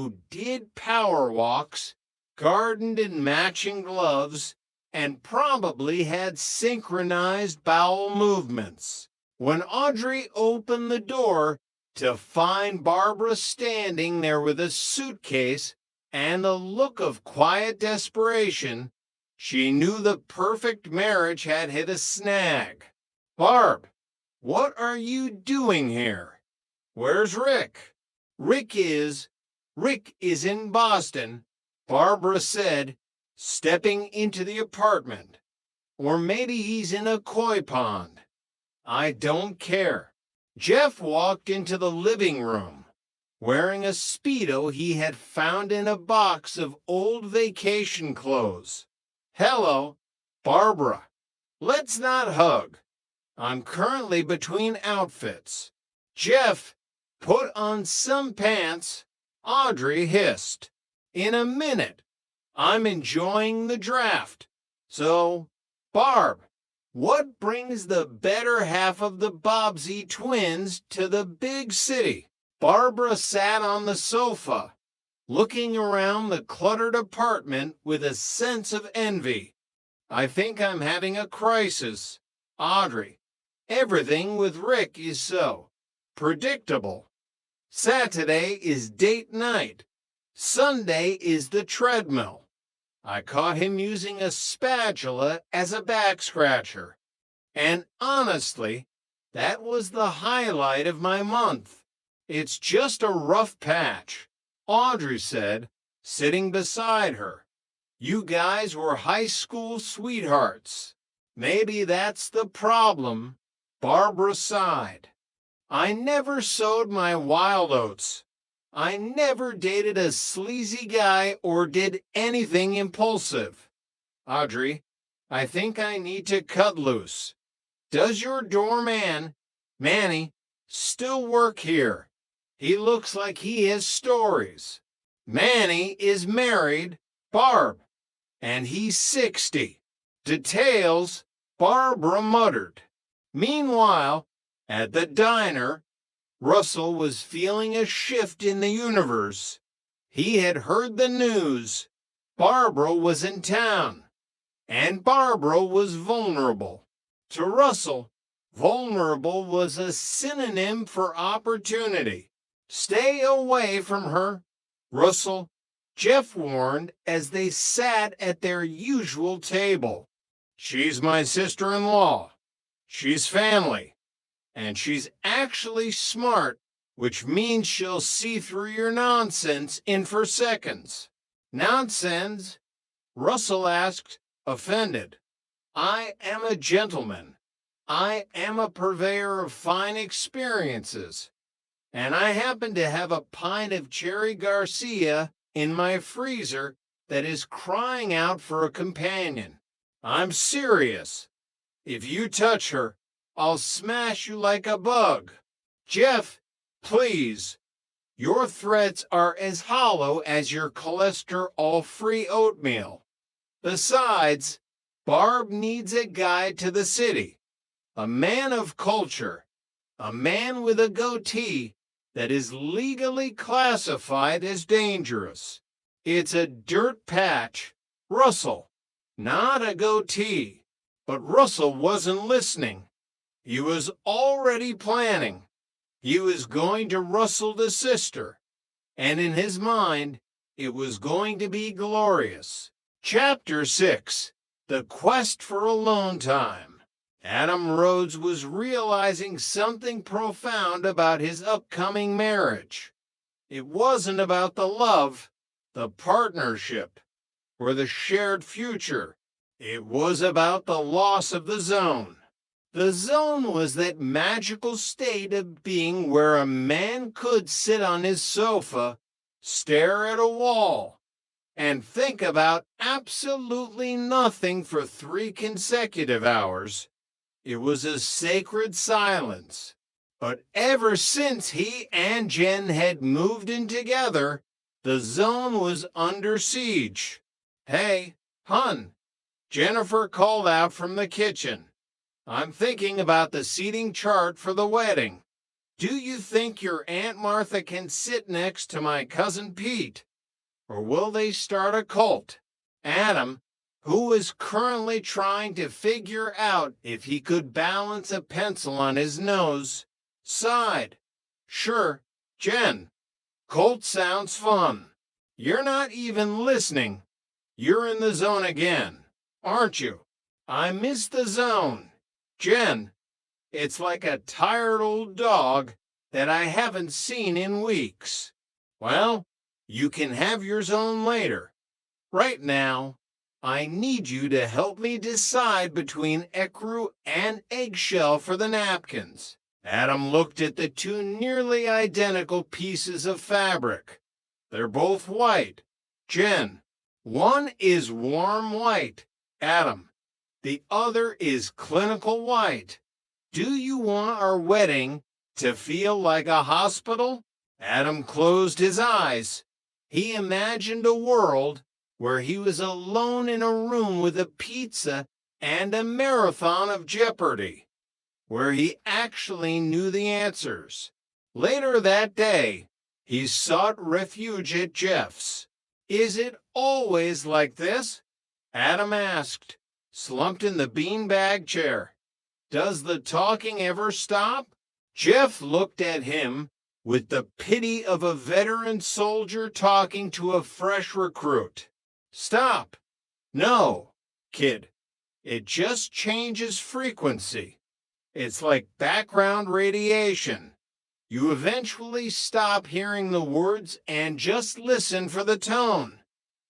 who did power walks, gardened in matching gloves, and probably had synchronized bowel movements. When Audrey opened the door to find Barbara standing there with a suitcase and a look of quiet desperation, she knew the perfect marriage had hit a snag. "Barb, what are you doing here? Where's Rick?" Rick is in Boston," Barbara said, stepping into the apartment. "Or maybe he's in a koi pond. I don't care." Jeff walked into the living room, wearing a Speedo he had found in a box of old vacation clothes. "Hello, Barbara. Let's not hug. I'm currently between outfits." "Jeff, put on some pants," Audrey hissed. "In a minute. I'm enjoying the draft. So, Barb, what brings the better half of the Bobbsey twins to the big city?" Barbara sat on the sofa, looking around the cluttered apartment with a sense of envy. "I think I'm having a crisis, Audrey. Everything with Rick is so predictable. Saturday is date night. Sunday is the treadmill. I caught him using a spatula as a back scratcher. And honestly, that was the highlight of my month. It's just a rough patch," Audrey said, sitting beside her. "You guys were high school sweethearts. Maybe that's the problem." Barbara sighed. "I never sowed my wild oats. I never dated a sleazy guy or did anything impulsive. Audrey, I think I need to cut loose. Does your doorman, Manny, still work here? He looks like he has stories." "Manny is married, Barb, and he's 60. Details," Barbara muttered. Meanwhile, at the diner, Russell was feeling a shift in the universe. He had heard the news. Barbara was in town, and Barbara was vulnerable. To Russell, vulnerable was a synonym for opportunity. "Stay away from her, Russell," Jeff warned as they sat at their usual table. "She's my sister-in-law. She's family. And she's actually smart, which means she'll see through your nonsense in 4 seconds." "Nonsense?" Russell asked, offended. "I am a gentleman. I am a purveyor of fine experiences. And I happen to have a pint of Cherry Garcia in my freezer that is crying out for a companion. I'm serious. If you touch her, I'll smash you like a bug." "Jeff, please. Your threats are as hollow as your cholesterol-free oatmeal. Besides, Barb needs a guide to the city. A man of culture. A man with a goatee that is legally classified as dangerous. It's a dirt patch, Russell, not a goatee." But Russell wasn't listening. He was already planning. He was going to rustle the sister, and in his mind, it was going to be glorious. Chapter 6. The Quest for Alone Time. Adam Rhodes was realizing something profound about his upcoming marriage. It wasn't about the love, the partnership, or the shared future. It was about the loss of the zone. The zone was that magical state of being where a man could sit on his sofa, stare at a wall, and think about absolutely nothing for 3 consecutive hours. It was a sacred silence. But ever since he and Jen had moved in together, the zone was under siege. "Hey, hun," Jennifer called out from the kitchen. "I'm thinking about the seating chart for the wedding. Do you think your Aunt Martha can sit next to my cousin Pete? Or will they start a cult? Adam, who is currently trying to figure out if he could balance a pencil on his nose, sighed. Sure, Jen. Cult sounds fun. You're not even listening. You're in the zone again, aren't you? I miss the zone. Jen, it's like a tired old dog that I haven't seen in weeks. Well, you can have your zone later. Right now, I need you to help me decide between ecru and eggshell for the napkins. Adam looked at the two nearly identical pieces of fabric. They're both white. Jen, one is warm white. Adam, the other is clinical white. Do you want our wedding to feel like a hospital? Adam closed his eyes. He imagined a world where he was alone in a room with a pizza and a marathon of Jeopardy, where he actually knew the answers. Later that day, he sought refuge at Jeff's. Is it always like this? Adam asked, slumped in the beanbag chair. Does the talking ever stop? Jeff looked at him with the pity of a veteran soldier talking to a fresh recruit. Stop. No, kid. It just changes frequency. It's like background radiation. You eventually stop hearing the words and just listen for the tone.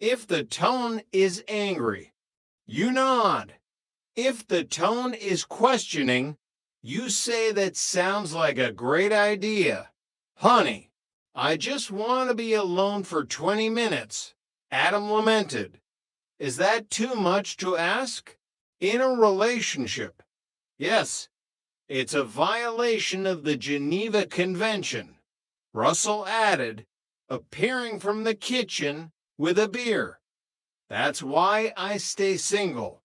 If the tone is angry, you nod. If the tone is questioning, you say that sounds like a great idea. Honey, I just want to be alone for 20 minutes, Adam lamented. Is that too much to ask? In a relationship, yes, it's a violation of the Geneva Convention, Russell added, appearing from the kitchen with a beer. That's why I stay single.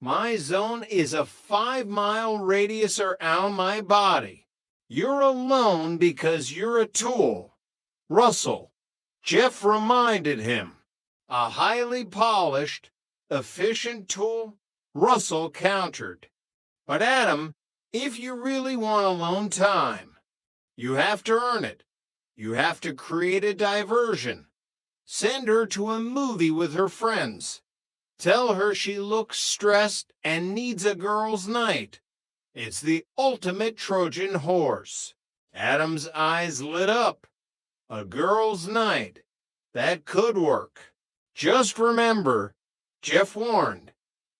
My zone is a 5-mile radius around my body. You're alone because you're a tool. Russell, Jeff reminded him. A highly polished, efficient tool, Russell countered. But Adam, if you really want alone time, you have to earn it. You have to create a diversion. Send her to a movie with her friends. Tell her she looks stressed and needs a girl's night. It's the ultimate Trojan horse. Adam's eyes lit up. A girl's night. That could work. Just remember, Jeff warned,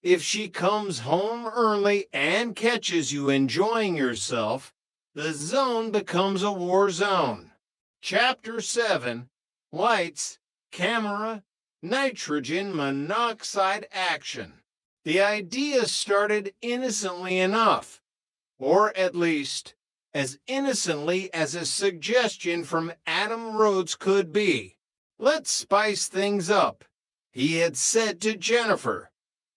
if she comes home early and catches you enjoying yourself, the zone becomes a war zone. Chapter 7, Lights, Camera, Nitrogen monoxide action. The idea started innocently enough, or at least as innocently as a suggestion from Adam Rhodes could be. Let's spice things up, he had said to Jennifer.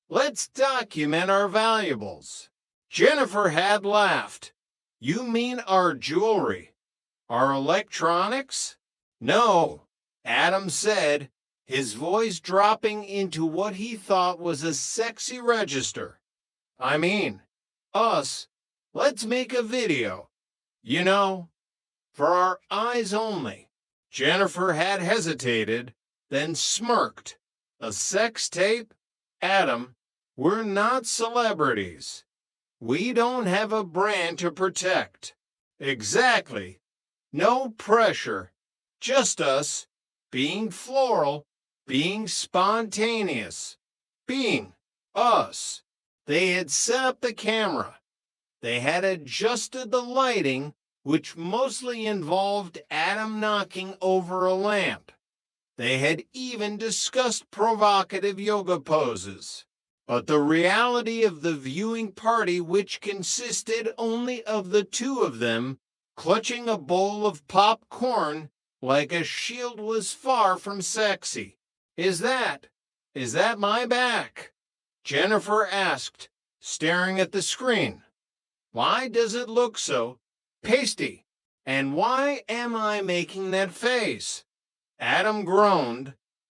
Let's document our valuables. Jennifer had laughed. You mean our jewelry? Our electronics? No, Adam said, his voice dropping into what he thought was a sexy register. I mean, us. Let's make a video. You know, for our eyes only. Jennifer had hesitated, then smirked. A sex tape? Adam, we're not celebrities. We don't have a brand to protect. Exactly. No pressure. Just us, being floral, being spontaneous, being us. They had set up the camera. They had adjusted the lighting, which mostly involved Adam knocking over a lamp. They had even discussed provocative yoga poses. But the reality of the viewing party, which consisted only of the two of them, clutching a bowl of popcorn like a shield, was far from sexy. Is that my back? Jennifer asked, staring at the screen. Why does it look so pasty? And why am I making that face? Adam groaned